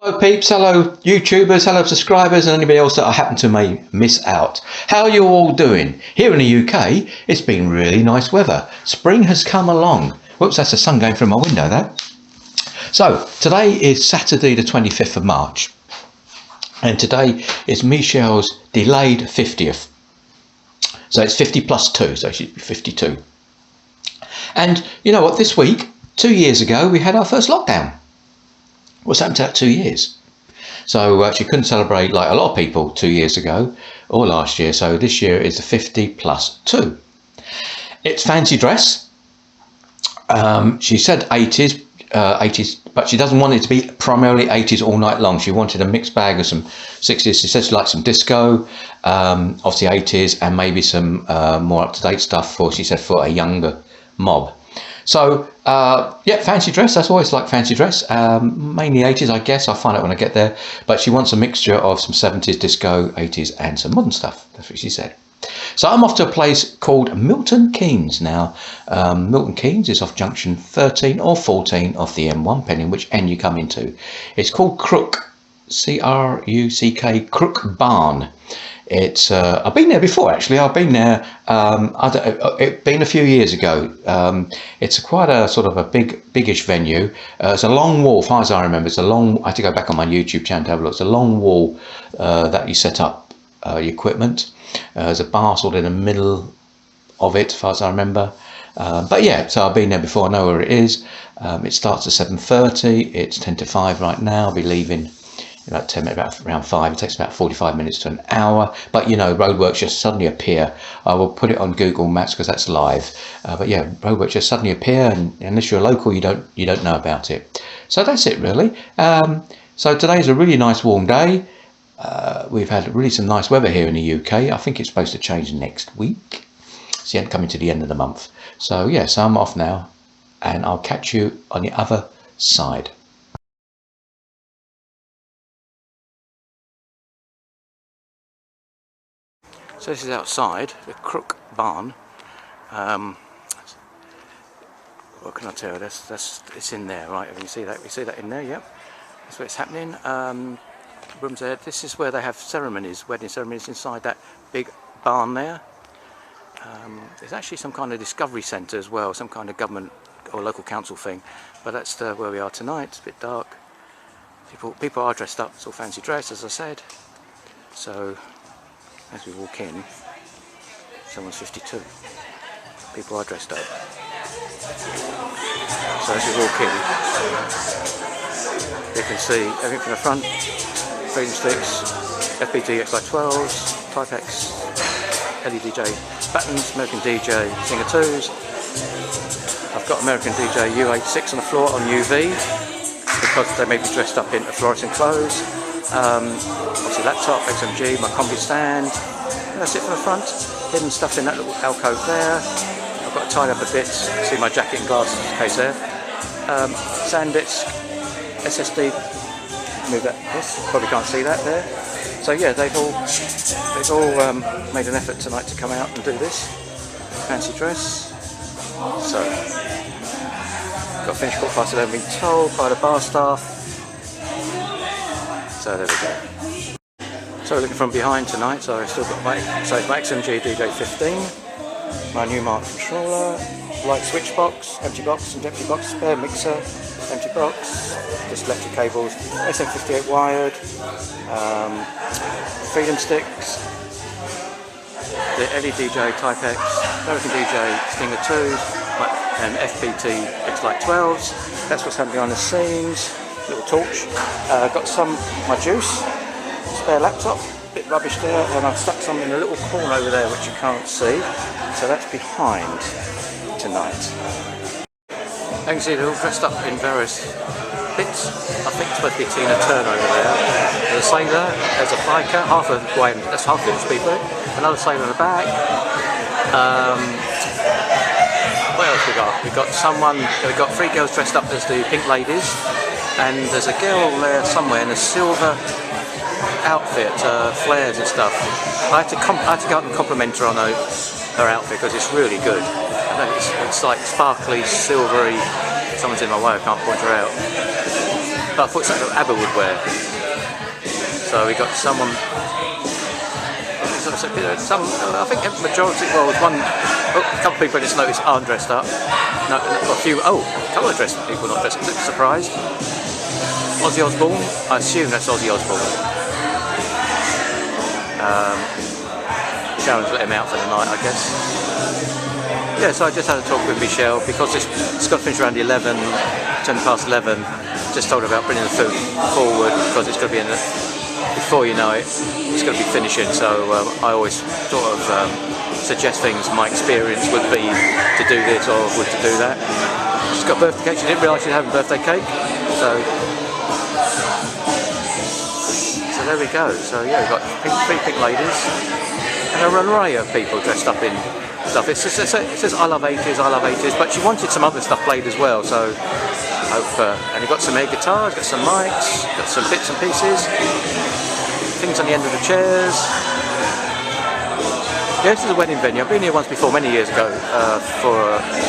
Hello peeps, hello YouTubers, hello subscribers and anybody else that I happen to may miss out. How are you all doing? Here in the UK, it's been really nice weather. Spring has come along. Whoops, that's the sun going through my window there. So, today is Saturday the 25th of March. And today is Michelle's delayed 50th. So it's 50 plus 2, so it should be 52. And you know what, this week, 2 years ago, we had our first lockdown. What's happened to that 2 years? So she couldn't celebrate like a lot of people 2 years ago or last year. So this year is the 50 plus 2. It's fancy dress. She said 80s, but she doesn't want it to be primarily 80s all night long. She wanted a mixed bag of some 60s. She said she liked some disco, obviously 80s, and maybe some more up-to-date stuff for a younger mob. So yeah, fancy dress. That's always like fancy dress. Mainly 80s, I guess. I'll find out when I get there. But she wants a mixture of some 70s, disco, 80s, and some modern stuff. That's what she said. So I'm off to a place called Milton Keynes now. Milton Keynes is off junction 13 or 14 of the M1, depending which end you come into. It's called Cruck, C-R-U-C-K, Cruck Barn. It's I've been there before actually. I've been there. It's been a few years ago. It's quite a sort of a biggish venue. It's a long wall, as far as I remember. It's a long. I have to go back on my YouTube channel to have a look. It's a long wall that you set up your equipment. There's a bar sort of in the middle of it, as far as I remember. But yeah, so I've been there before. I know where it is. It starts at 7:30. It's 10 to 5 right now. I'll be leaving about 10 minutes, about around 5. It takes about 45 minutes to an hour. But you know, roadworks just suddenly appear. I will put it on Google Maps because that's live. But yeah, roadworks just suddenly appear, and unless you're a local, you don't know about it. So that's it really. So today's a really nice warm day. We've had really some nice weather here in the UK. I think it's supposed to change next week. So yeah, coming to the end of the month. So yeah, so I'm off now, and I'll catch you on the other side. So this is outside the Cruck Barn. What can I tell you? It's in there, right? You see that? We see that in there. Yep. That's where it's happening. Rooms there. This is where they have ceremonies, wedding ceremonies, inside that big barn there. There's actually some kind of discovery centre as well, some kind of government or local council thing. But that's where we are tonight. It's a bit dark. People are dressed up. It's all fancy dress, as I said. So as we walk in, someone's 52. People are dressed up. So as we walk in, you can see everything from the front. Freedom sticks, FBT X-Lite 12s, Tipx, VDJ, Battens, American DJ Singer 2s. I've got American DJ U86 on the floor on UV because they may be dressed up in fluorescent clothes. Obviously laptop, XMG, my combi stand. And that's it from the front. Hidden stuff in that little alcove there. I've got to tie up a bit. See my jacket and glasses case there. Sandisk, SSD. Move that. Yes, probably can't see that there. So yeah, they've all made an effort tonight to come out and do this fancy dress. So got a finish call faster than I've been told by the bar staff. So there we go. So looking from behind tonight. So I've still got my XMG DJ 15, my Numark controller, light switch box, empty box and empty box, spare mixer, empty box, just electric cables, SM58 wired, freedom sticks, the LEDJ Tipx, American DJ Stinger 2s, and FBT X-Lite 12s. That's what's happening behind the scenes. Little torch. Got my juice, spare laptop, bit rubbish there, and I've stuck some in a little corner over there which you can't see. So that's behind tonight. You can see they're all dressed up in various bits. I think it's supposed to be Tina Turner over there. There's a sailor, there's a biker, half of Wayne, that's half of the people. Another sailor in the back. What else we got? We've got 3 girls dressed up as the Pink Ladies, and there's a girl there somewhere in a silver outfit, flares and stuff. I had to go up and compliment her on her outfit because it's really good. It's like sparkly, silvery. Someone's in my way, I can't point her out. but I thought something ABBA would wear. So we got someone. I think the majority. Well, a couple of people I just noticed aren't dressed up. No, a few. Oh, a couple of dressed people not dressed up. Surprised. Ozzy Osbourne. I assume that's Ozzy Osbourne. Sharon's let him out for the night, I guess. Yeah, so I just had a talk with Michelle because it's got to finish around 11, 10 past 11. Just told her about bringing the food forward because it's going to be in the, before you know it, it's going to be finishing. So I always sort of suggest things my experience would be to do this or would to do that. She's got a birthday cake. She didn't realise she'd have a birthday cake. So there we go. So yeah, we've got three pink ladies and an array of people dressed up in stuff. It says I love 80s, I love 80s, but she wanted some other stuff played as well. So I hope, and you've got some air guitars, got some mics, got some bits and pieces, things on the end of the chairs. Yeah, this is a wedding venue. I've been here once before, many years ago.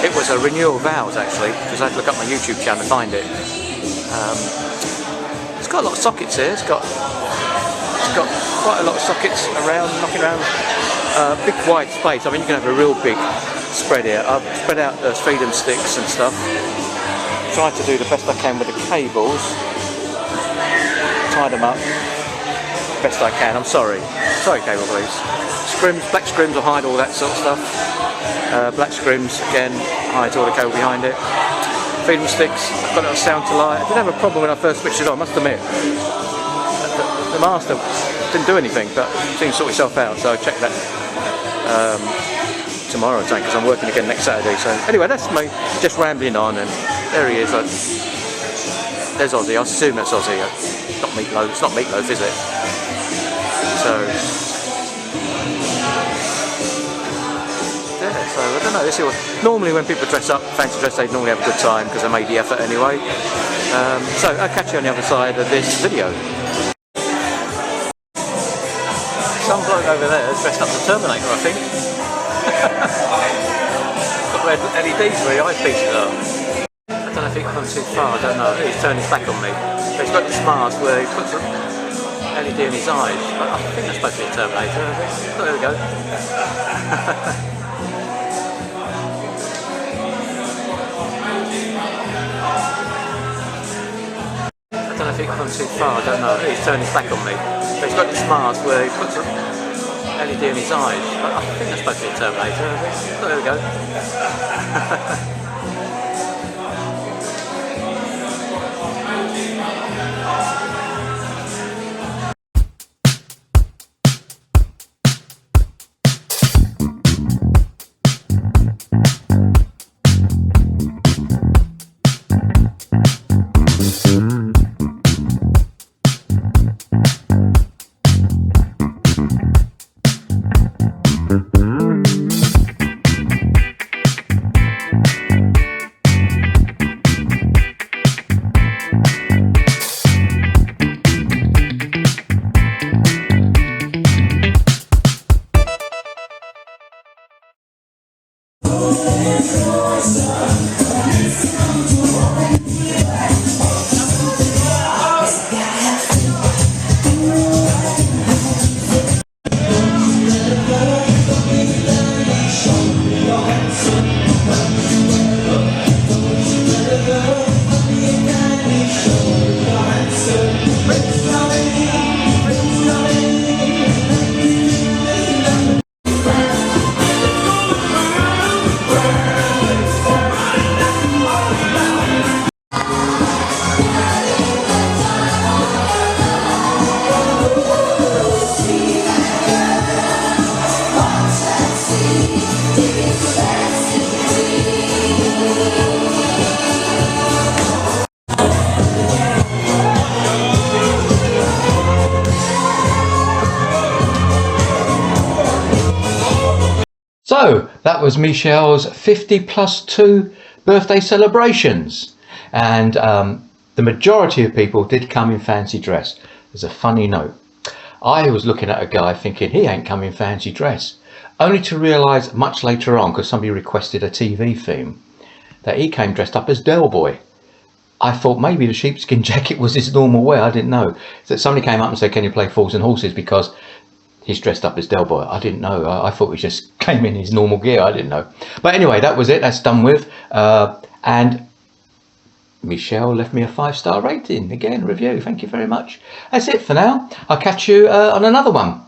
It was a renewal of vows actually, because I had to look up my YouTube channel to find it. It's got a lot of sockets here. It's got quite a lot of sockets around, knocking around. Big wide space. I mean, you can have a real big spread here. I've spread out the freedom sticks and stuff. Tried to do the best I can with the cables. Tied them up best I can. I'm sorry. Sorry, cable please. Scrims, black Scrims will hide all that sort of stuff. Black Scrims again hides all the cable behind it. Freedom sticks. I've got it on sound to light. I didn't have a problem when I first switched it on. I must admit. The master didn't do anything, but seemed to sort itself out. So I checked that tomorrow, I think, because I'm working again next Saturday. So anyway, that's me just rambling on, and there he is. There's Ozzy. I assume that's Ozzy. It's not Meatloaf. It's not Meatloaf, is it? So yeah. So I don't know. This is normally when people dress up, fancy dress, they normally have a good time because they made the effort anyway. So I'll catch you on the other side of this video. Some bloke over there is dressed up as a Terminator, I think. Got red LEDs where the eyepieces are. I don't know if he's gone too far, I don't know. He's turned his back on me. But he's got this mask where he puts an LED in his eyes. But I think that's supposed to be a Terminator, I think. Oh, there we go. I don't know if he's gone too far, I don't know. He's turned his back on me. But he's got this mask where he puts an LED in his eyes. But I think that's supposed to be a Terminator, I think. Oh, there we go. So that was Michelle's 50+2 birthday celebrations, and the majority of people did come in fancy dress. There's a funny note. I was looking at a guy thinking he ain't come in fancy dress, only to realise much later on, because somebody requested a TV theme, that he came dressed up as Del Boy. I thought maybe the sheepskin jacket was his normal wear. I didn't know. So somebody came up and said, can you play Fools and Horses, because he's dressed up as Del Boy. I didn't know. I thought he just came in his normal gear. I didn't know. But anyway, that was it. That's done with. And Michelle left me a 5-star rating. Again, review. Thank you very much. That's it for now. I'll catch you on another one.